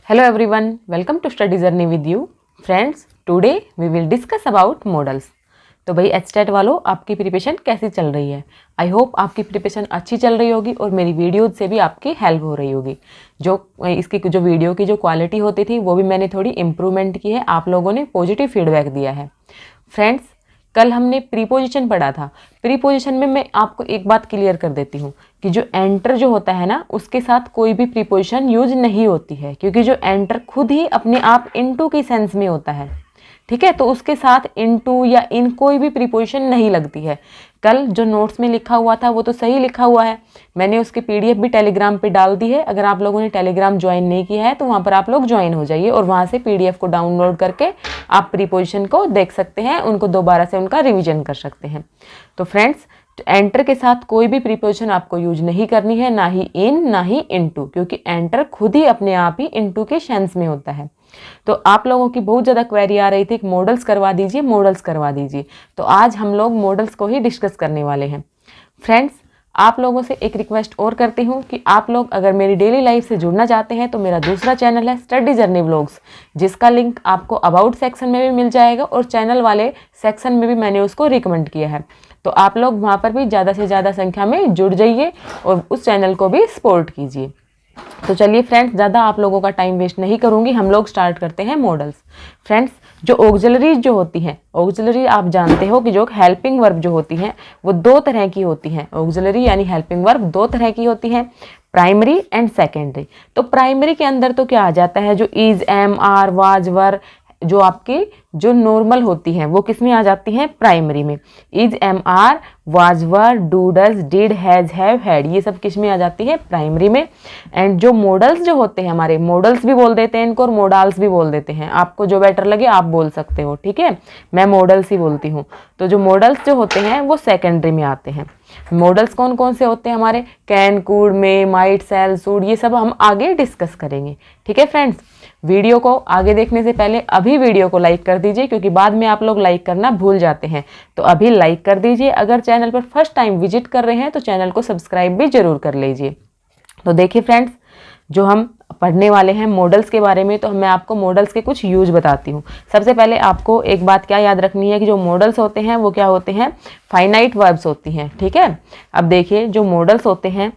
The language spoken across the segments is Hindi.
Hello everyone, welcome to Study Journey with you. Friends, today we will discuss about models. तो भाई एचटेट वालों, आपकी प्रिपरेशन कैसी चल रही है? आई होप आपकी प्रिपरेशन अच्छी चल रही होगी और मेरी वीडियोज से भी आपकी हेल्प हो रही होगी। इसकी जो वीडियो की जो क्वालिटी होती थी वो भी मैंने थोड़ी इम्प्रूवमेंट की है, आप लोगों ने पॉजिटिव फीडबैक दिया है। फ्रेंड्स, कल हमने प्रीपोजिशन पढ़ा था। प्रीपोजिशन में मैं आपको एक बात क्लियर कर देती हूँ कि जो एंटर जो होता है ना, उसके साथ कोई भी प्रीपोजिशन यूज नहीं होती है, क्योंकि जो एंटर खुद ही अपने आप इनटू की सेंस में होता है। ठीक है, तो उसके साथ इनटू या इन कोई भी प्रीपोजिशन नहीं लगती है। कल जो नोट्स में लिखा हुआ था वो तो सही लिखा हुआ है, मैंने उसकी पीडीएफ भी टेलीग्राम पे डाल दी है। अगर आप लोगों ने टेलीग्राम ज्वाइन नहीं किया है तो वहाँ पर आप लोग ज्वाइन हो जाइए और वहाँ से पीडीएफ को डाउनलोड करके आप प्रीपोजिशन को देख सकते हैं, उनको दोबारा से उनका रिविजन कर सकते हैं। तो फ्रेंड्स, एंटर के साथ कोई भी प्रीपोजिशन आपको यूज नहीं करनी है, ना ही इन ना ही इनटू, क्योंकि एंटर खुद ही अपने आप ही इनटू के सेंस में होता है। तो आप लोगों की बहुत ज़्यादा क्वेरी आ रही थी कि मॉडल्स करवा दीजिए, मॉडल्स करवा दीजिए। तो आज हम लोग मॉडल्स को ही डिस्कस करने वाले हैं। फ्रेंड्स, आप लोगों से एक रिक्वेस्ट और करती हूँ कि आप लोग अगर मेरी डेली लाइफ से जुड़ना चाहते हैं तो मेरा दूसरा चैनल है स्टडी जर्नी व्लॉग्स, जिसका लिंक आपको अबाउट सेक्शन में भी मिल जाएगा और चैनल वाले सेक्शन में भी मैंने उसको रिकमेंड किया है। तो आप लोग वहाँ पर भी ज़्यादा से ज़्यादा संख्या में जुड़ जाइए और उस चैनल को भी सपोर्ट कीजिए। तो चलिए फ्रेंड्स, ज़्यादा आप लोगों का टाइम वेस्ट नहीं करूँगी, हम लोग स्टार्ट करते हैं मॉडल्स। फ्रेंड्स, जो ऑक्सिलरीज जो होती हैं, ऑक्सिलरी आप जानते हो कि जो हेल्पिंग वर्ब जो होती हैं वो दो तरह की होती हैं। ऑक्सिलरी यानी हेल्पिंग वर्ब दो तरह की होती हैं, प्राइमरी एंड सेकेंडरी। तो प्राइमरी के अंदर तो क्या आ जाता है, जो इज, एम, आर, वाज, वर, जो आपकी जो नॉर्मल होती हैं वो किस में आ जाती हैं, प्राइमरी में। Is, am, are, was, were, do, does, did, has, have, had, ये सब किस में आ जाती है, प्राइमरी में। एंड जो मॉडल्स जो होते हैं हमारे, मॉडल्स भी बोल देते हैं इनको और मॉडल्स भी बोल देते हैं, आपको जो बेटर लगे आप बोल सकते हो। ठीक है, मैं मॉडल्स ही बोलती हूँ। तो जो मॉडल्स जो होते हैं वो सेकेंडरी में आते हैं। मॉडल्स कौन कौन से होते हैं हमारे, can, could, may, might, shall, should, ये सब हम आगे डिस्कस करेंगे। ठीक है फ्रेंड्स, वीडियो को आगे देखने से पहले अभी वीडियो को लाइक कर दीजिए, क्योंकि बाद में आप लोग लाइक करना भूल जाते हैं। तो अभी लाइक कर दीजिए। अगर चैनल पर फर्स्ट टाइम विजिट कर रहे हैं तो चैनल को सब्सक्राइब भी जरूर कर लीजिए। तो देखिए फ्रेंड्स, जो हम पढ़ने वाले हैं मॉडल्स के बारे में, तो मैं आपको मॉडल्स के कुछ यूज बताती हूँ। सबसे पहले आपको एक बात क्या याद रखनी है कि जो मॉडल्स होते हैं वो क्या होते हैं, फाइनाइट वर्ब्स होती हैं। ठीक है, अब देखिए जो मॉडल्स होते हैं,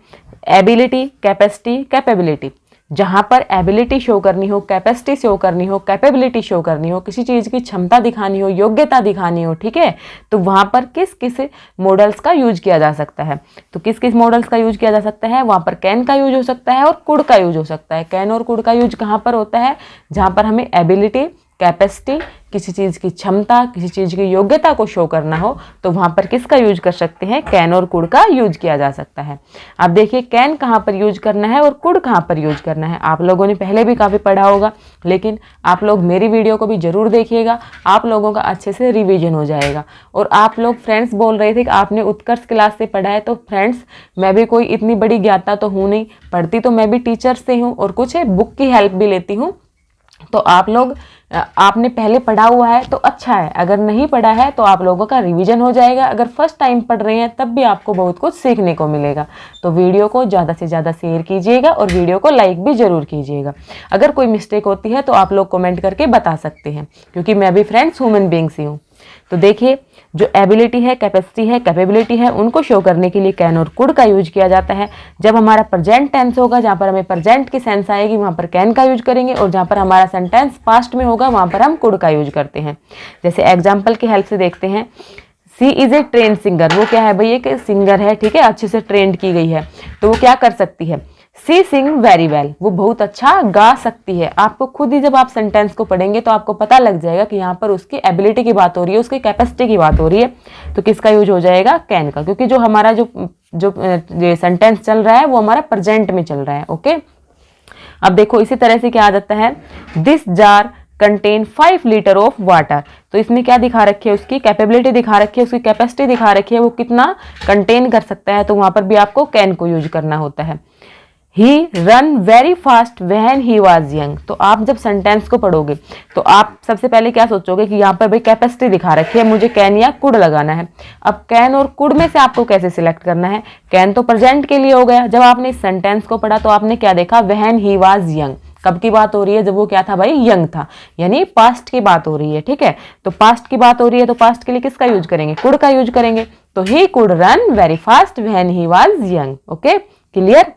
एबिलिटी, कैपेसिटी, कैपेबिलिटी, जहाँ पर एबिलिटी शो करनी हो, कैपेसिटी शो करनी हो, कैपेबिलिटी शो करनी हो, किसी चीज़ की क्षमता दिखानी हो, योग्यता दिखानी हो, ठीक है, तो वहाँ पर किस किस मॉडल्स का यूज किया जा सकता है। तो किस किस मॉडल्स का यूज किया जा सकता है, वहाँ पर कैन का यूज हो सकता है और कुड का यूज हो सकता है। कैन और कुड का यूज कहाँ पर होता है, जहाँ पर हमें एबिलिटी, कैपेसिटी, किसी चीज़ की क्षमता, किसी चीज़ की योग्यता को शो करना हो, तो वहाँ पर किसका यूज कर सकते हैं, कैन और कुड का यूज किया जा सकता है। अब देखिए कैन कहाँ पर यूज करना है और कुड कहाँ पर यूज करना है, आप लोगों ने पहले भी काफ़ी पढ़ा होगा, लेकिन आप लोग मेरी वीडियो को भी जरूर देखिएगा, आप लोगों का अच्छे से रिवीजन हो जाएगा। और आप लोग फ्रेंड्स बोल रहे थे कि आपने उत्कर्ष क्लास से पढ़ा है, तो फ्रेंड्स मैं भी कोई इतनी बड़ी ज्ञाता तो हूँ नहीं, पढ़ती तो मैं भी टीचर से हूँ और कुछ बुक की हेल्प भी लेती हूँ। तो आप लोग, आपने पहले पढ़ा हुआ है तो अच्छा है, अगर नहीं पढ़ा है तो आप लोगों का रिवीजन हो जाएगा। अगर फर्स्ट टाइम पढ़ रहे हैं तब भी आपको बहुत कुछ सीखने को मिलेगा। तो वीडियो को ज़्यादा से ज़्यादा शेयर कीजिएगा और वीडियो को लाइक भी ज़रूर कीजिएगा। अगर कोई मिस्टेक होती है तो आप लोग कमेंट करके बता सकते हैं, क्योंकि मैं भी फ्रेंड्स ह्यूमन बीइंग्स ही हूँ। तो देखिए जो एबिलिटी है, कैपेसिटी है, कैपेबिलिटी है, उनको शो करने के लिए कैन और कुड का यूज किया जाता है। जब हमारा प्रेजेंट टेंस होगा, जहाँ पर हमें प्रेजेंट की सेंस आएगी, वहाँ पर कैन का यूज करेंगे, और जहाँ पर हमारा सेंटेंस पास्ट में होगा वहाँ पर हम कुड का यूज करते हैं। जैसे एग्जाम्पल की हेल्प से देखते हैं, सी इज ए ट्रेन सिंगर, वो क्या है भाई, एक सिंगर है, ठीक है, अच्छे से ट्रेंड की गई है, तो वो क्या कर सकती है, सी सिंग वेरी वेल, वो बहुत अच्छा गा सकती है। आपको खुद ही जब आप सेंटेंस को पढ़ेंगे तो आपको पता लग जाएगा कि यहाँ पर उसकी एबिलिटी की बात हो रही है, उसकी कैपेसिटी की बात हो रही है, तो किसका यूज हो जाएगा, कैन का, क्योंकि जो हमारा जो सेंटेंस चल रहा है वो हमारा प्रेजेंट में चल रहा है। ओके, अब देखो इसी तरह से क्या आ जाता है, this jar contain 5 litre of water, तो इसमें क्या दिखा रखी है, उसकी कैपेबिलिटी दिखा रखी है, उसकी कैपेसिटी दिखा रखी है, वो कितना कंटेन कर सकता है, तो वहां पर भी आपको कैन को यूज करना होता है। He run very fast when he was young, तो आप जब सेंटेंस को पढ़ोगे तो आप सबसे पहले क्या सोचोगे कि यहाँ पर भाई कैपेसिटी दिखा रखी है, मुझे कैन या कुड लगाना है। अब कैन और कुड में से आपको कैसे सिलेक्ट करना है, कैन तो प्रेजेंट के लिए हो गया, जब आपने इस सेंटेंस को पढ़ा तो आपने क्या देखा, व्हेन ही वॉज यंग, कब की बात हो रही है? जब वो क्या था भाई? यंग था, यानी पास्ट की बात हो रही है। ठीक है, तो पास्ट की बात हो रही है तो पास्ट के लिए किसका यूज करेंगे? कुड का यूज करेंगे। तो he could run very fast when he was young. Okay, clear.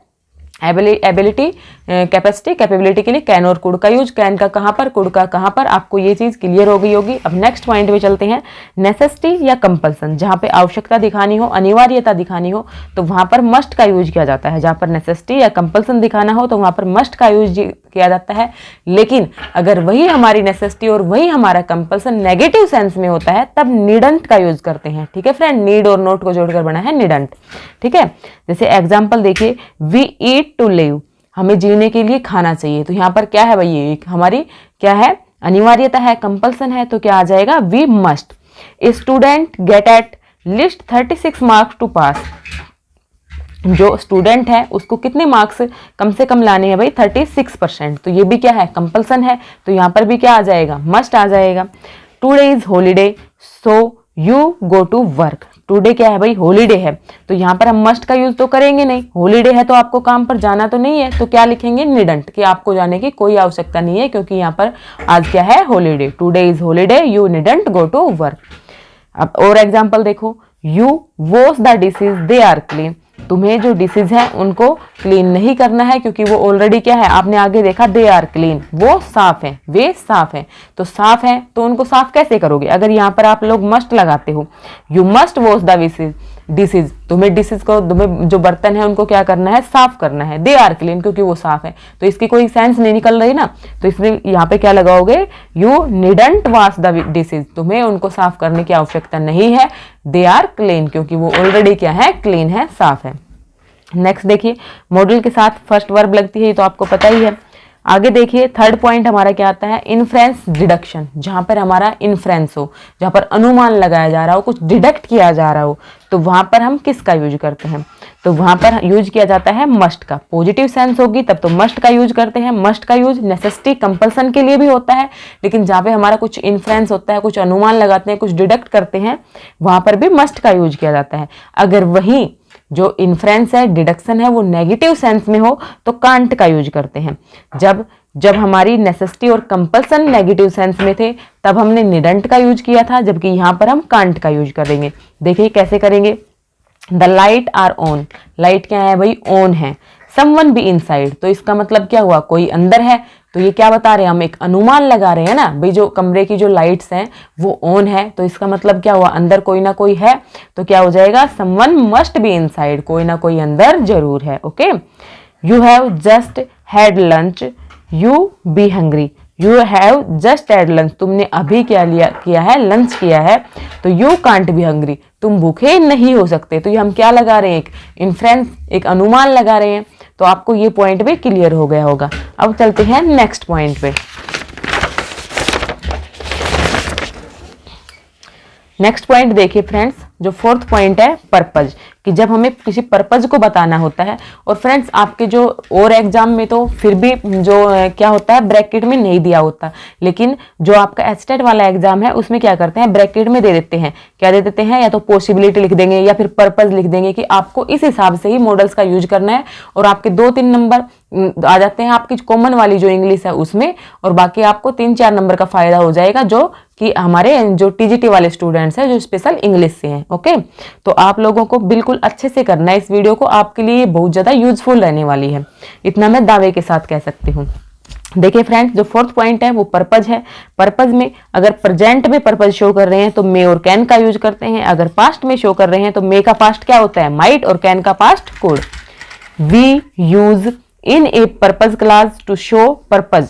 Ability, capacity, capability के लिए कैन और कुड का यूज। कैन का कहाँ पर, कुड का कहाँ पर, आपको ये चीज क्लियर हो गई होगी। अब नेक्स्ट पॉइंट पे चलते हैं। नेसेसिटी या कंपल्सन, जहाँ पे आवश्यकता दिखानी हो, अनिवार्यता दिखानी हो, तो वहां पर मस्ट का यूज किया जाता है। जहाँ पर नेसेसिटी या कंपल्सन दिखाना हो तो वहां पर मस्ट का यूज किया जाता है। लेकिन अगर वही हमारी नेसेसिटी और वही हमारा कंपल्सन नेगेटिव सेंस में होता है तब नीडंट का यूज करते हैं। ठीक है फ्रेंड, नीड और नोट को जोड़कर बना है नीडंट। ठीक है, जैसे एग्जाम्पल देखिए, वी ईट टू लिव, हमें जीने के लिए खाना चाहिए। तो यहाँ पर क्या है भाई? ये हमारी क्या है? अनिवार्यता है, कंपल्सन है, तो क्या आ जाएगा? We must. Student get at least 36 marks to pass, जो स्टूडेंट है उसको कितने मार्क्स कम से कम लाने हैं भाई? 36%। तो ये भी क्या है? कंपल्सन है। तो यहाँ पर भी क्या आ जाएगा? मस्ट आ जाएगा। Today is holiday so you go to work, today क्या है भाई? हॉलीडे है, तो यहाँ पर हम मस्ट का यूज तो करेंगे नहीं। हॉलीडे है तो आपको काम पर जाना तो नहीं है, तो क्या लिखेंगे? नीडंट, कि आपको जाने की कोई आवश्यकता नहीं है क्योंकि यहाँ पर आज क्या है? Holiday. Today is holiday, you needn't go to work. अब और एग्जाम्पल देखो, you wash the dishes they are clean, तुम्हें जो डिशेज हैं उनको क्लीन नहीं करना है क्योंकि वो ऑलरेडी क्या है? आपने आगे देखा, दे आर क्लीन, वो साफ है, वे साफ है। तो साफ है तो उनको साफ कैसे करोगे? अगर यहाँ पर आप लोग मस्ट लगाते हो, you must wash the dishes, तुम्हें डिशेज को, तुम्हें जो बर्तन है उनको क्या करना है? साफ करना है। दे आर क्लीन, क्योंकि वो साफ है, तो इसकी कोई सेंस नहीं निकल रही ना, तो इसमें यहाँ पे क्या लगाओगे? You needn't wash the dishes, तुम्हें उनको साफ करने की आवश्यकता नहीं है। दे आर क्लीन, क्योंकि वो ऑलरेडी क्या है? क्लीन है, साफ है। नेक्स्ट देखिए, मॉडल के साथ फर्स्ट वर्ब लगती है, तो आपको पता ही है। आगे देखिए, थर्ड पॉइंट हमारा क्या आता है? इन्फ्रेंस डिडक्शन, जहां पर हमारा इन्फ्रेंस हो, जहां पर अनुमान लगाया जा रहा हो, कुछ डिडक्ट किया जा रहा हो, तो वहां पर हम किसका यूज करते हैं? तो वहां पर यूज किया जाता है मस्ट का। पॉजिटिव सेंस होगी तब तो मस्ट का यूज करते हैं। मस्ट का यूज नेसेसिटी, कंपल्सन के लिए भी होता है, लेकिन जहां पे हमारा कुछ इन्फ्रेंस होता है, कुछ अनुमान लगाते हैं, कुछ डिडक्ट करते हैं, वहां पर भी मस्ट का यूज किया जाता है। अगर वही जो इन्फ्रेंस है, डिडक्शन है, वो नेगेटिव सेंस में हो तो कांट का यूज करते हैं। जब हमारी नेसेसिटी और कंपल्सन नेगेटिव सेंस में थे तब हमने निडंट का यूज किया था, जबकि यहाँ पर हम कांट का यूज करेंगे। देखिए कैसे करेंगे। The light are on, light क्या है भाई? ऑन है। समवन बी इनसाइड, तो इसका मतलब क्या हुआ? कोई अंदर है। तो ये क्या बता रहे हैं? हम एक अनुमान लगा रहे हैं ना भाई, जो कमरे की जो लाइट्स हैं वो ऑन है, तो इसका मतलब क्या हुआ? अंदर कोई ना कोई है। तो क्या हो जाएगा? समवन मस्ट बी इनसाइड, कोई ना कोई अंदर जरूर है। Okay, you have just had lunch, you be hungry, you have just had lunch, तुमने अभी क्या किया है? लंच किया है। तो यू कांट बी हंग्री, तुम भूखे नहीं हो सकते। तो ये हम क्या लगा रहे हैं? एक इन्फ्रेंस, एक अनुमान लगा रहे हैं। तो आपको ये पॉइंट भी क्लियर हो गया होगा। अब चलते हैं नेक्स्ट पॉइंट पे। नेक्स्ट पॉइंट देखिए फ्रेंड्स, जो फोर्थ पॉइंट है पर्पज, कि जब हमें किसी पर्पज को बताना होता है। और फ्रेंड्स आपके जो और एग्जाम में तो फिर भी जो क्या होता है? ब्रैकेट में नहीं दिया होता, लेकिन जो आपका एस्टेट वाला एग्जाम है उसमें क्या करते हैं? ब्रैकेट में दे देते हैं। क्या दे देते हैं? या तो पॉसिबिलिटी लिख देंगे या फिर पर्पज लिख देंगे कि आपको इस हिसाब से ही मॉडल्स का यूज करना है। और आपके 2-3 नंबर आ जाते हैं आपकी कॉमन वाली जो इंग्लिश है उसमें, और बाकी आपको 3-4 नंबर का फायदा हो जाएगा, जो कि हमारे जो टीजीटी वाले स्टूडेंट्स हैं जो स्पेशल इंग्लिश से हैं। ओके, तो आप लोगों को बिल्कुल अच्छे से करना है इस वीडियो को, आपके लिए बहुत ज्यादा यूजफुल रहने वाली है, इतना मैं दावे के साथ कह सकती हूँ। देखिए फ्रेंड्स, जो फोर्थ पॉइंट है वो पर्पज है। पर्पज में अगर प्रेजेंट में पर्पज शो कर रहे हैं तो मे और कैन का यूज करते हैं। अगर पास्ट में शो कर रहे हैं तो मे का पास्ट क्या होता है? माइट, और कैन का past could. We use in a purpose clause to show purpose,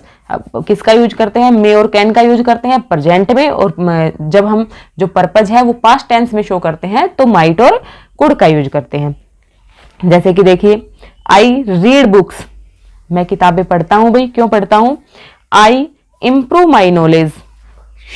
किसका यूज करते हैं? मे और कैन का यूज करते हैं प्रेजेंट में, और जब हम जो पर्पज है वो पास्ट टेंस में शो करते हैं तो माइट और कुड का यूज करते हैं। जैसे कि देखिए, आई रीड बुक्स, मैं किताबें पढ़ता हूं भाई। क्यों पढ़ता हूं? I improve my knowledge,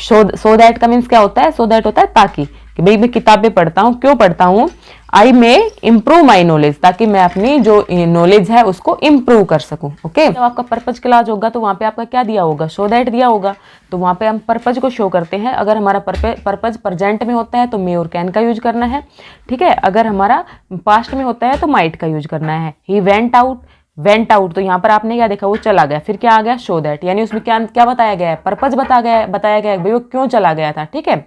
so that का मीन्स क्या होता है? सो दैट होता है ताकि, कि भाई मैं किताबें पढ़ता हूँ। क्यों पढ़ता हूँ? आई में इम्प्रूव माई नॉलेज, ताकि मैं अपनी जो नॉलेज है उसको इम्प्रूव कर सकूं। ओके, जब आपका पर्पज क्लास होगा तो वहां पे आपका क्या दिया होगा? सो दैट दिया होगा, तो वहां पे हम पर्पज को शो करते हैं। अगर हमारा पर्पज प्रेजेंट में होता है तो मे और कैन का यूज करना है। ठीक है, अगर हमारा पास्ट में होता है तो माइट का यूज करना है। He went out, went out, तो यहाँ पर आपने क्या देखा, वो चला गया। फिर क्या आ गया, शो दैट, यानी उसमें क्या क्या बताया गया है, पर्पज बताया गया है भाई वो क्यों चला गया था। ठीक है,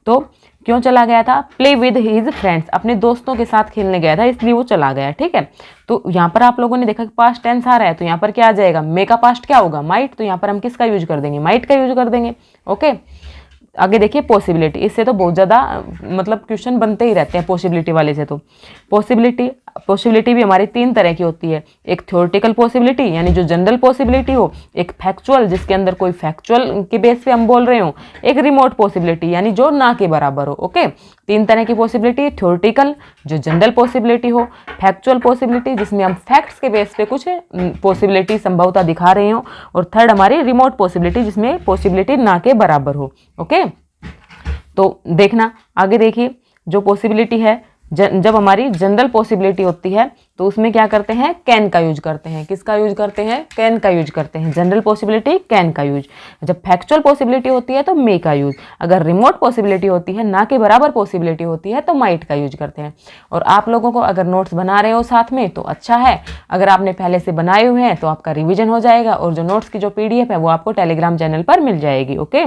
तो क्यों चला गया था, प्ले विद हिज फ्रेंड्स, अपने दोस्तों के साथ खेलने गया था इसलिए वो चला गया। ठीक है, तो यहाँ पर आप लोगों ने देखा कि पास्ट टेंस आ रहा है, तो यहाँ पर क्या आ जाएगा, मे का पास्ट क्या होगा, माइट, तो यहाँ पर हम किसका यूज कर देंगे, माइट का यूज कर देंगे। ओके, आगे देखिए पॉसिबिलिटी, इससे तो बहुत ज़्यादा मतलब क्वेश्चन बनते ही रहते हैं पॉसिबिलिटी वाले से। तो पॉसिबिलिटी भी हमारी 3 तरह की होती है, एक थ्योरेटिकल पॉसिबिलिटी यानी जो जनरल पॉसिबिलिटी हो, एक फैक्चुअल जिसके अंदर कोई फैक्चुअल के बेस पे हम बोल रहे हो, एक रिमोट पॉसिबिलिटी यानी जो ना के बराबर हो। ओके, 3 तरह की पॉसिबिलिटी, थ्योरेटिकल जो जनरल पॉसिबिलिटी हो, फैक्चुअल पॉसिबिलिटी जिसमें हम फैक्ट्स के बेस पे कुछ पॉसिबिलिटी संभवता दिखा रहे हो, और थर्ड हमारी रिमोट पॉसिबिलिटी जिसमें पॉसिबिलिटी ना के बराबर हो। ओके, तो देखना आगे देखिए, जो पॉसिबिलिटी है जब हमारी जनरल पॉसिबिलिटी होती है तो उसमें क्या करते हैं, कैन का यूज करते हैं। किसका यूज करते हैं, कैन का यूज करते हैं। जनरल पॉसिबिलिटी कैन का यूज। जब फैक्चुअल पॉसिबिलिटी होती है तो मे का यूज। अगर रिमोट पॉसिबिलिटी होती है, ना के बराबर पॉसिबिलिटी होती है, तो माइट का यूज करते हैं। और आप लोगों को अगर नोट्स बना रहे हो साथ में तो अच्छा है, अगर आपने पहले से बनाए हुए हैं तो आपका रिविजन हो जाएगा, और जो नोट्स की जो PDF है वो आपको टेलीग्राम चैनल पर मिल जाएगी। ओके,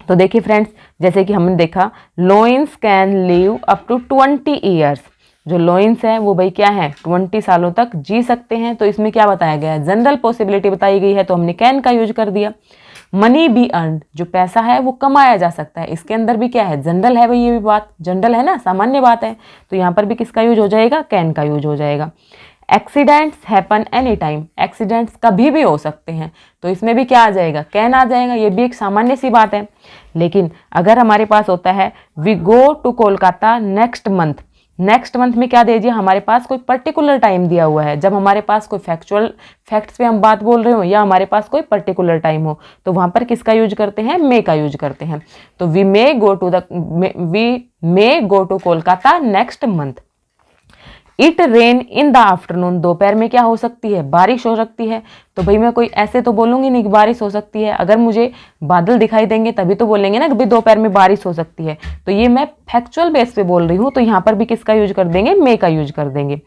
तो देखिए फ्रेंड्स, जैसे कि हमने देखा lions can live up to 20 years. जो लोइंस है वो भाई क्या है, 20 सालों तक जी सकते हैं। तो इसमें क्या बताया गया है, जनरल पॉसिबिलिटी बताई गई है, तो हमने कैन का यूज कर दिया। मनी बी अर्न, जो पैसा है वो कमाया जा सकता है, इसके अंदर भी क्या है, जनरल है भाई, ये भी बात जनरल है ना, सामान्य बात है, तो यहाँ पर भी किसका यूज हो जाएगा, कैन का यूज हो जाएगा। Accidents happen any time, accidents कभी भी हो सकते हैं, तो इसमें भी क्या आ जाएगा, कैन आ जाएगा। ये भी एक सामान्य सी बात है। लेकिन अगर हमारे पास होता है we go to Kolkata next month, next month में क्या दे दिया, हमारे पास कोई पर्टिकुलर टाइम दिया हुआ है। जब हमारे पास कोई फैक्चुअल फैक्ट्स पे हम बात बोल रहे हो, या हमारे पास कोई पर्टिकुलर टाइम हो, तो वहां पर किसका यूज करते हैं, मे का यूज करते हैं। तो we may go to Kolkata next month. It rain in the afternoon, दोपहर में क्या हो सकती है, बारिश हो सकती है। तो भाई मैं कोई ऐसे तो बोलूंगी नहीं कि बारिश हो सकती है, अगर मुझे बादल दिखाई देंगे तभी तो बोलेंगे ना कि भाई दोपहर में बारिश हो सकती है। तो ये मैं फैक्चुअल बेस पे बोल रही हूँ, तो यहाँ पर भी किसका यूज कर देंगे, मे का यूज कर देंगे।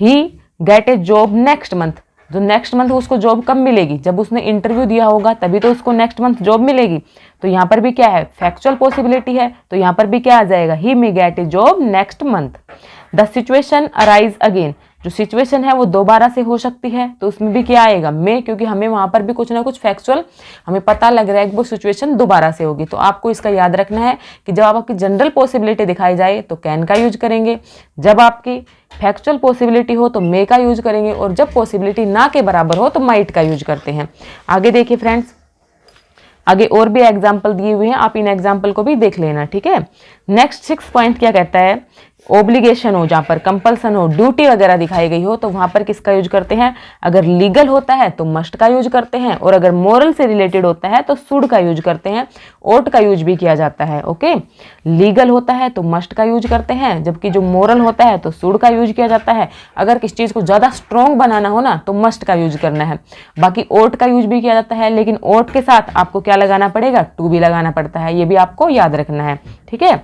He get a job next month, जो नेक्स्ट मंथ उसको जॉब कब मिलेगी, जब उसने इंटरव्यू दिया होगा तभी तो उसको नेक्स्ट मंथ जॉब मिलेगी। तो यहाँ पर भी क्या है, फैक्चुअल पॉसिबिलिटी है, तो यहाँ पर भी क्या आ जाएगा, he may get a job next month. The situation arise again, जो सिचुएशन है वो दोबारा से हो सकती है, तो उसमें भी क्या आएगा, मे, क्योंकि हमें वहां पर भी कुछ ना कुछ फैक्चुअल हमें पता लग रहा है कि वो सिचुएशन दोबारा से होगी। तो आपको इसका याद रखना है कि जब आपकी जनरल पॉसिबिलिटी दिखाई जाए तो कैन का यूज करेंगे, जब आपकी फैक्चुअल पॉसिबिलिटी हो तो मे का यूज करेंगे, और जब पॉसिबिलिटी ना के बराबर हो तो माइट का यूज करते हैं। आगे देखिए फ्रेंड्स, आगे और भी एग्जाम्पल दिए हुए हैं, आप इन एग्जाम्पल को भी देख लेना। ठीक है, नेक्स्ट 6 पॉइंट क्या कहता है, ओब्लिगेशन हो, जहाँ पर कंपल्सन हो, ड्यूटी वगैरह दिखाई गई हो, तो वहां पर किसका यूज करते हैं, अगर लीगल होता है तो मस्ट का यूज करते हैं, और अगर मोरल से रिलेटेड होता है तो शुड का यूज करते हैं, ओट का यूज भी किया जाता है। ओके, लीगल होता है तो मस्ट का यूज करते हैं, जबकि जो मोरल होता है तो शुड का यूज किया जाता है। अगर किसी चीज को ज्यादा स्ट्रॉन्ग बनाना हो ना तो मस्ट का यूज करना है। बाकी ओट का यूज भी किया जाता है, लेकिन ओट के साथ आपको क्या लगाना पड़ेगा, टू भी लगाना पड़ता है, ये भी आपको याद रखना है। ठीक है,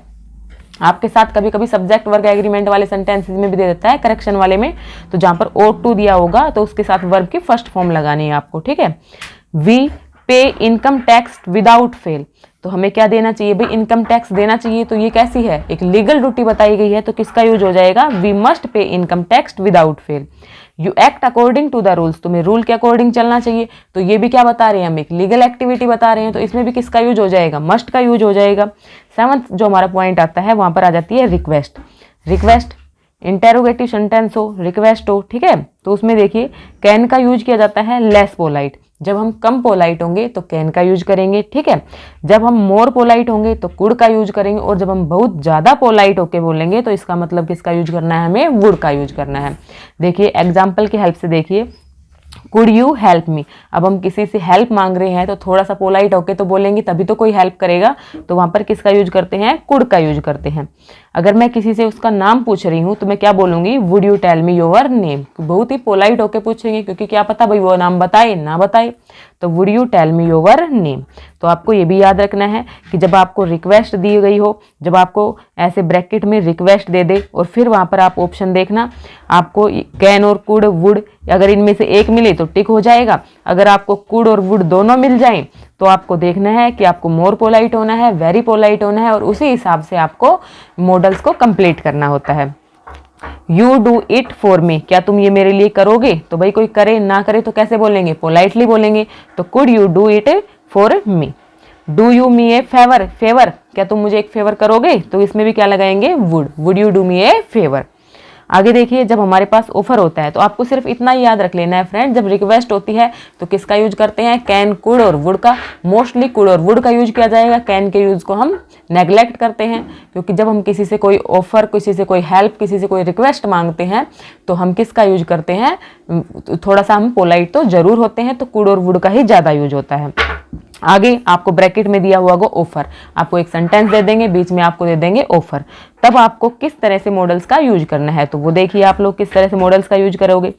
आपके साथ कभी कभी सब्जेक्ट वर्क एग्रीमेंट वाले सेंटेंसेस में भी दे देता है, करेक्शन वाले में, तो जहां पर ओ टू दिया होगा तो उसके साथ वर्ब की फर्स्ट फॉर्म लगानी है आपको। ठीक है, वी पे इनकम टैक्स विदाउट फेल, तो हमें क्या देना चाहिए भाई, इनकम टैक्स देना चाहिए। तो ये कैसी है, एक लीगल ड्यूटी बताई गई है, तो किसका यूज हो जाएगा, we must pay income tax without fail. You act according to the rules, तुम्हें रूल के अकॉर्डिंग चलना चाहिए, तो ये भी क्या बता रहे हैं, हम एक लीगल एक्टिविटी बता रहे हैं, तो इसमें भी किसका यूज हो जाएगा, मस्ट का यूज हो जाएगा। 7th जो हमारा पॉइंट आता है वहां पर आ जाती है रिक्वेस्ट। रिक्वेस्ट इंटेरोगेटिव सेंटेंस हो, रिक्वेस्ट हो, ठीक है, तो उसमें देखिए कैन का यूज किया जाता है लेस पोलाइट, जब हम कम पोलाइट होंगे तो कैन का यूज करेंगे। ठीक है, जब हम मोर पोलाइट होंगे तो कुड का यूज करेंगे, और जब हम बहुत ज़्यादा पोलाइट होके बोलेंगे तो इसका मतलब किसका यूज करना है, हमें वुड का यूज करना है। देखिए एग्जाम्पल की हेल्प से देखिए, कुड यू हेल्प मी, अब हम किसी से हेल्प मांग रहे हैं तो थोड़ा सा पोलाइट होके तो बोलेंगे, तभी तो कोई हेल्प करेगा, तो वहां पर किसका यूज करते हैं, कुड का यूज करते हैं। अगर मैं किसी से उसका नाम पूछ रही हूँ तो मैं क्या बोलूँगी, would you tell me your name. बहुत ही पोलाइट होके पूछेंगे, क्योंकि क्या पता भाई वो नाम बताए ना बताए। तो would you tell me your name. तो आपको ये भी याद रखना है कि जब आपको रिक्वेस्ट दी गई हो, जब आपको ऐसे ब्रैकेट में रिक्वेस्ट दे दे और फिर वहाँ पर आप ऑप्शन देखना, आपको कैन और कुड वुड अगर इनमें से एक मिले तो टिक हो जाएगा। अगर आपको कुड और वुड दोनों मिल जाएं तो आपको देखना है कि आपको मोर पोलाइट होना है, वेरी पोलाइट होना है, और उसी हिसाब से आपको मॉडल्स को कंप्लीट करना होता है। You do it for me, क्या तुम ये मेरे लिए करोगे। तो भाई कोई करे ना करे तो कैसे बोलेंगे, पोलाइटली बोलेंगे। तो could you do it for me. Do you me A favour, favour क्या तुम मुझे एक फेवर करोगे, तो इसमें भी क्या लगाएंगे, would, would you do me A favour. आगे देखिए, जब हमारे पास ऑफर होता है तो आपको सिर्फ इतना ही याद रख लेना है फ्रेंड, जब रिक्वेस्ट होती है तो किसका यूज करते हैं, कैन, कुड और वुड का। मोस्टली कुड और वुड का यूज किया जाएगा, कैन के यूज को हम नेग्लेक्ट करते हैं, क्योंकि जब हम किसी से कोई ऑफर, किसी से कोई हेल्प, किसी से कोई रिक्वेस्ट मांगते हैं तो हम किसका यूज करते हैं, थोड़ा सा हम पोलाइट तो जरूर होते हैं, तो कुड और वुड का ही ज़्यादा यूज होता है। आगे आपको ब्रैकेट में दिया हुआ होगा ऑफर, आपको एक सेंटेंस दे देंगे, बीच में आपको दे देंगे ऑफर। तब आपको किस तरह से मॉडल्स का यूज करना है, तो वो देखिए आप लोग किस तरह से मॉडल्स का यूज करोगे।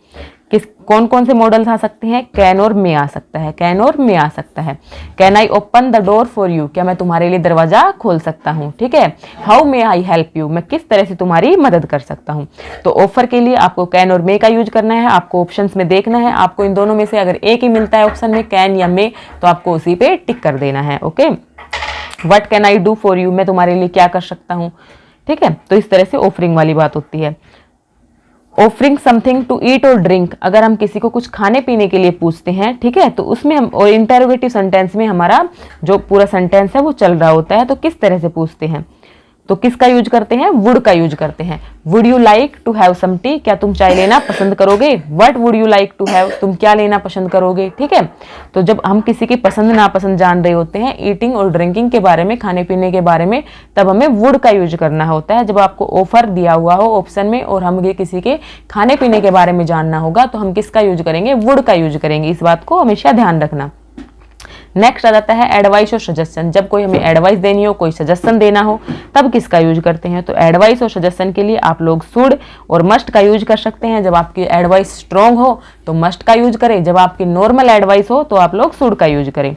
कौन कौन से मॉडल्स आ सकते हैं, कैन और मे आ सकता है, कैन और मे आ सकता है। Can I open the door for you, क्या मैं तुम्हारे लिए दरवाजा खोल सकता हूँ, ठीक है। How may I help you, मैं किस तरह से तुम्हारी मदद कर सकता हूँ। तो ऑफर के लिए आपको कैन और मे का यूज करना है। आपको ऑप्शंस में देखना है, आपको इन दोनों में से अगर एक ही मिलता है ऑप्शन में, कैन या मे, तो आपको उसी पे टिक कर देना है। Okay, what can I do for you, मैं तुम्हारे लिए क्या कर सकता हूँ, ठीक है। तो इस तरह से ऑफरिंग वाली बात होती है। ऑफरिंग समथिंग टू ईट और ड्रिंक, अगर हम किसी को कुछ खाने पीने के लिए पूछते हैं, ठीक है, तो उसमें हम, और इंटरोगेटिव सेंटेंस में हमारा जो पूरा सेंटेंस है वो चल रहा होता है, तो किस तरह से पूछते हैं, तो किसका यूज करते हैं, वुड का यूज करते हैं। Would you like to have some tea, क्या तुम चाय लेना पसंद करोगे। What would you like to have, तुम क्या लेना पसंद करोगे, ठीक है। तो जब हम किसी की पसंद नापसंद जान रहे होते हैं, ईटिंग और ड्रिंकिंग के बारे में, खाने पीने के बारे में, तब हमें वुड का यूज करना होता है। जब आपको ऑफर दिया हुआ हो ऑप्शन में और हमें किसी के खाने पीने के बारे में जानना होगा तो हम किसका यूज करेंगे, वुड का यूज करेंगे। इस बात को हमेशा ध्यान रखना। नेक्स्ट आ जाता है एडवाइस और सजेशन, जब कोई हमें एडवाइस देनी हो, कोई सजेशन देना हो, तब किसका यूज करते हैं। तो एडवाइस और सजेशन के लिए आप लोग शुड और मस्ट का यूज कर सकते हैं। जब आपकी एडवाइस स्ट्रॉन्ग हो तो मस्ट का यूज करें, जब आपकी नॉर्मल एडवाइस हो तो आप लोग शुड का यूज करें,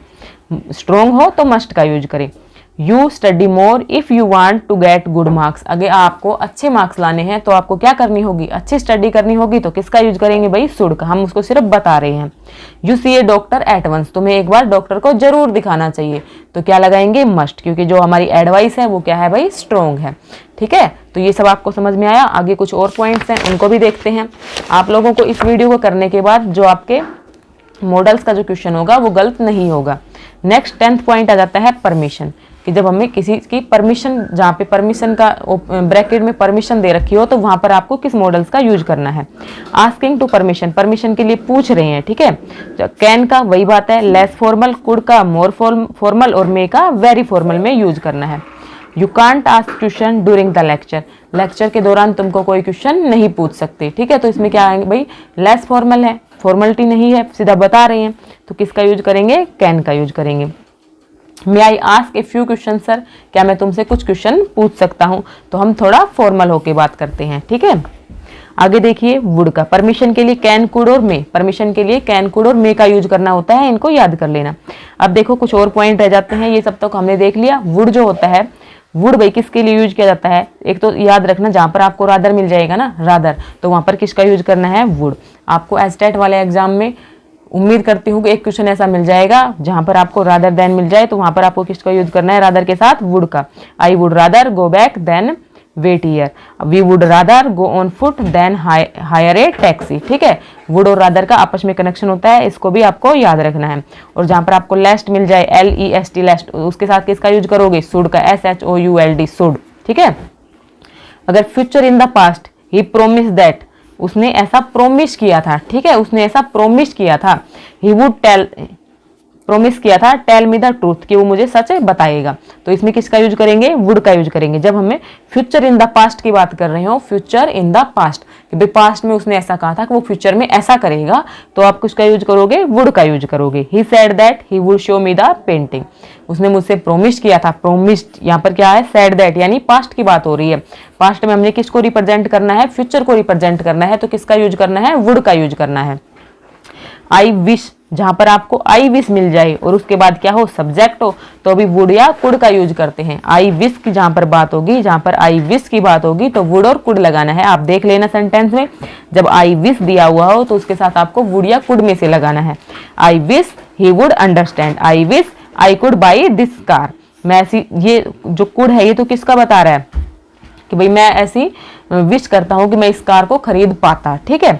स्ट्रॉन्ग हो तो मस्ट का यूज करें। You study more if you want to get good marks, अगर आपको अच्छे मार्क्स लाने हैं तो आपको क्या करनी होगी, अच्छी स्टडी करनी होगी, तो किसका यूज करेंगे भाई, शुड का। हम उसको सिर्फ बता रहे हैं। You see a doctor at once, तुम्हें एक बार डॉक्टर को जरूर दिखाना चाहिए, तो क्या लगाएंगे, मस्ट, क्योंकि जो हमारी एडवाइस है वो क्या है भाई, स्ट्रॉन्ग है, ठीक है। तो ये सब आपको समझ में आया। आगे कुछ और पॉइंट्स हैं, उनको भी देखते हैं। आप लोगों को इस वीडियो को करने के बाद जो आपके मॉडल्स का जो क्वेश्चन होगा वो गलत नहीं होगा। नेक्स्ट 10th पॉइंट आ जाता है परमिशन, कि जब हमें किसी की परमिशन, जहाँ पे परमिशन का ब्रैकेट में परमिशन दे रखी हो तो वहाँ पर आपको किस मॉडल्स का यूज करना है। आस्किंग टू परमिशन, परमिशन के लिए पूछ रहे हैं, ठीक है। कैन का वही बात है, लेस फॉर्मल, कुड का मोर फॉर्मल और मे का वेरी फॉर्मल में यूज करना है। You can't ask question during the lecture, lecture के दौरान तुमको कोई क्वेश्चन नहीं पूछ सकते, ठीक है। तो इसमें क्या आएंगे भाई, लेस फॉर्मल है, फॉर्मलिटी नहीं है, सीधा बता रहे हैं, तो किसका यूज करेंगे, कैन का यूज करेंगे। May I ask a few question sir, क्या मैं तुमसे कुछ क्वेश्चन पूछ सकता हूँ, तो हम थोड़ा फॉर्मल होके बात करते हैं, ठीक है। आगे देखिए वुड का, परमिशन के लिए कैन, कुड और मे, परमिशन के लिए कैन, कुड और मे का यूज करना होता है, इनको याद कर लेना। अब देखो कुछ और पॉइंट रह जाते हैं, ये सब तक हमने देख लिया। वुड जो होता है, वुड भाई किसके लिए यूज किया जाता है, एक तो याद रखना जहाँ पर आपको रादर मिल जाएगा ना, रादर, तो वहाँ पर किसका यूज करना है, वुड। आपको एस्टेट वाले एग्जाम में उम्मीद करती हूँ कि एक क्वेश्चन ऐसा मिल जाएगा जहां पर आपको रादर देन मिल जाए, तो वहां पर आपको किसका यूज करना है, रादर के साथ वुड का। I would rather go back than wait here, we would rather go on foot than hire a taxi, ठीक है। वुड और रादर का आपस में कनेक्शन होता है, इसको भी आपको याद रखना है। और जहां पर आपको लेस्ट मिल जाए, LEST लेस्ट, उसके साथ किसका यूज करोगे, शुड का, SHOULD शुड, ठीक है। अगर future in the past, he promise that, उसने ऐसा प्रोमिस किया था, ठीक है, उसने ऐसा प्रोमिस किया था। ही वुड टेल, प्रोमिस किया था टेल मी द ट्रूथ, कि वो मुझे सच बताएगा। तो इसमें किसका यूज करेंगे, वुड का यूज करेंगे। जब हमें फ्यूचर इन द पास्ट की बात कर रहे हो, फ्यूचर इन द पास्ट, कि भाई पास्ट में उसने ऐसा कहा था कि वो फ्यूचर में ऐसा करेगा, तो आप किसका यूज करोगे, वुड का यूज करोगे। He said that he would show me the painting, उसने मुझसे प्रोमिस किया था। प्रोमिस्ड यहाँ पर क्या है, सेड दैट, यानी पास्ट की बात हो रही है। पास्ट में हमने किसको रिप्रेजेंट करना है, फ्यूचर को रिप्रेजेंट करना है, तो किसका यूज करना है, वुड का यूज करना है। आई विश, जहां पर आपको आई विश मिल जाए और उसके बाद क्या हो, सब्जेक्ट हो, तो अभी वुड या कुड का यूज करते हैं। आई विश की जहां पर बात होगी, जहां पर आई विश की बात होगी तो वुड और कुड लगाना है। आप देख लेना सेंटेंस में, जब आई विश दिया हुआ हो तो उसके साथ आपको वुड या कुड में से लगाना है। I wish he would understand, I wish I could by this car. मैं ऐसी, ये जो कुड है ये तो किसका बता रहा है कि भाई मैं ऐसी विश करता हूं कि मैं इस कार को खरीद पाता। ठीक है,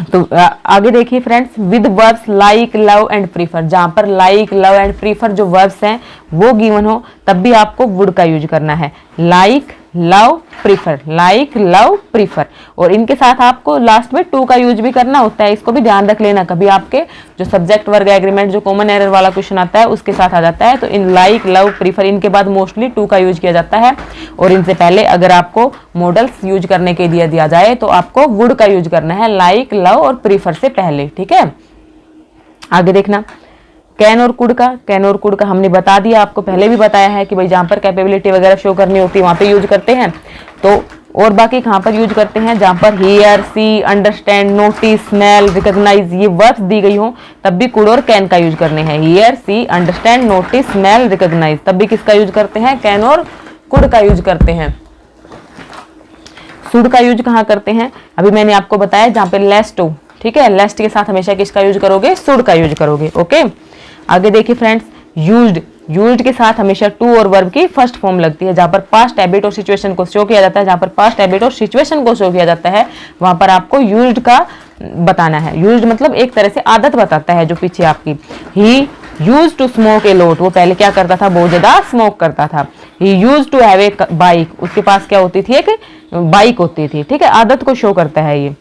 तो आगे देखिए friends, with verbs like, love and prefer, जहां पर लाइक, लव एंड प्रीफर जो वर्ब्स हैं वो गिवन हो तब भी आपको वुड का यूज करना है। Like, love, prefer, like, love, prefer, और इनके साथ आपको लास्ट में टू का यूज भी करना होता है। इसको भी ध्यान रख लेना, कभी आपके जो सब्जेक्ट वर्ग एग्रीमेंट जो कॉमन एरर वाला क्वेश्चन आता है उसके साथ आ जाता है, तो इन लाइक, लव, प्रीफर इनके बाद मोस्टली टू का यूज किया जाता है, और इनसे पहले अगर आपको मॉडल्स यूज करने के दिया जाए तो आपको वुड का यूज करना है, लाइक, लव और प्रीफर से पहले। ठीक है, आगे देखना, कैन और कुड का, कैन और कुड का हमने बता दिया, आपको पहले भी बताया है कि भाई जहां पर कैपेबिलिटी वगैरह शो करनी होती है वहां पे यूज करते हैं। तो और बाकी कहां पर यूज करते हैं, जहां पर hear, see, understand, notice, smell, recognise ये वर्ड्स दी गई हो तब भी कुड और कैन का यूज करने हैं। Hear, see, understand, notice, smell, recognise, तब भी किसका यूज करते हैं, कैन और कुड का यूज करते हैं। शुड का यूज कहां करते हैं, अभी मैंने आपको बताया जहां पे लेस्ट हो। ठीक है, लेस्ट के साथ हमेशा किसका यूज करोगे, शुड का यूज करोगे। ओके, आगे देखिए फ्रेंड्स, यूज्ड, यूज्ड के साथ हमेशा टू और वर्ब की फर्स्ट फॉर्म लगती है। जहां पर पास्ट हैबिट और सिचुएशन को शो किया जाता है, जहां पर पास्ट हैबिट और सिचुएशन को शो किया जाता है वहां पर आपको यूज्ड का बताना है। यूज्ड मतलब एक तरह से आदत बताता है जो पीछे आपकी। He used to smoke a lot, वो पहले क्या करता था, बहुत ज्यादा स्मोक करता था। He used to have a bike, उसके पास क्या होती थी, एक बाइक होती थी। ठीक है, आदत को शो करता है ये।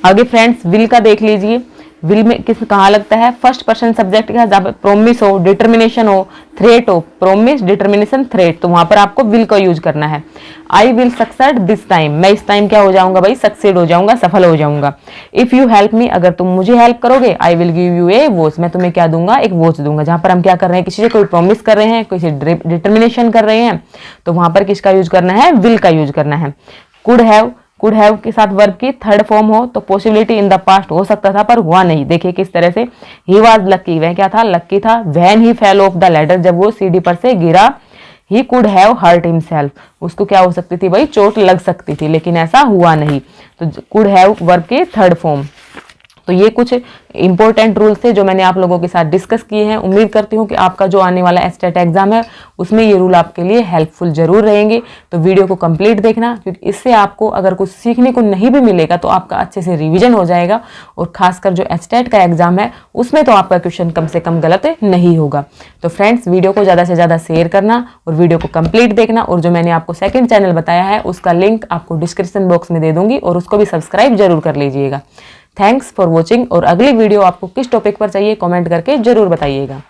आगे फ्रेंड्स, विल का देख लीजिए, विल में किस कहाँ लगता है, फर्स्ट पर्सन सब्जेक्ट का, जहाँ पर प्रोमिस हो, डिटर्मिनेशन हो, थ्रेट हो, प्रोमिस, डिटर्मिनेशन, थ्रेट, तो वहां पर आपको विल का यूज करना है। I will succeed this time, मैं इस टाइम क्या हो जाऊंगा भाई, सक्सेड हो जाऊंगा, सफल हो जाऊंगा। इफ यू हेल्प मी, अगर तुम मुझे हेल्प करोगे, I will give U A watch, मैं तुम्हें क्या दूंगा, एक वॉच दूंगा। जहां पर हम क्या कर रहे हैं, किसी से कोई प्रोमिस कर रहे हैं, किसी डिटर्मिनेशन कर रहे हैं, तो वहां पर किसका यूज करना है, विल का यूज करना है। कुड हैव, कुड हैव के साथ वर्ब की थर्ड फॉर्म हो तो पॉसिबिलिटी इन द पास्ट हो सकता था पर हुआ नहीं। देखिए किस तरह से, ही वाज लकी, वह क्या था, लकी था। When he fell off the ladder, जब वो सीढ़ी पर से गिरा। He could have hurt himself, उसको क्या हो सकती थी भाई, चोट लग सकती थी, लेकिन ऐसा हुआ नहीं। तो कुड हैव वर्ब की थर्ड फॉर्म। तो ये कुछ इंपॉर्टेंट रूल्स थे जो मैंने आप लोगों के साथ डिस्कस किए हैं। उम्मीद करती हूँ कि आपका जो आने वाला एस्टेट एग्जाम है उसमें ये रूल आपके लिए हेल्पफुल जरूर रहेंगे। तो वीडियो को कंप्लीट देखना, क्योंकि इससे आपको अगर कुछ सीखने को नहीं भी मिलेगा तो आपका अच्छे से रिवीजन हो जाएगा, और खासकर जो एस्टेट का एग्जाम है उसमें तो आपका क्वेश्चन कम से कम गलत नहीं होगा। तो फ्रेंड्स, वीडियो को ज़्यादा से ज़्यादा शेयर करना और वीडियो को कंप्लीट देखना, और जो मैंने आपको सेकेंड चैनल बताया है उसका लिंक आपको डिस्क्रिप्शन बॉक्स में दे दूंगी, और उसको भी सब्सक्राइब जरूर कर लीजिएगा। थैंक्स फॉर वॉचिंग, और अगली वीडियो आपको किस टॉपिक पर चाहिए कमेंट करके जरूर बताइएगा।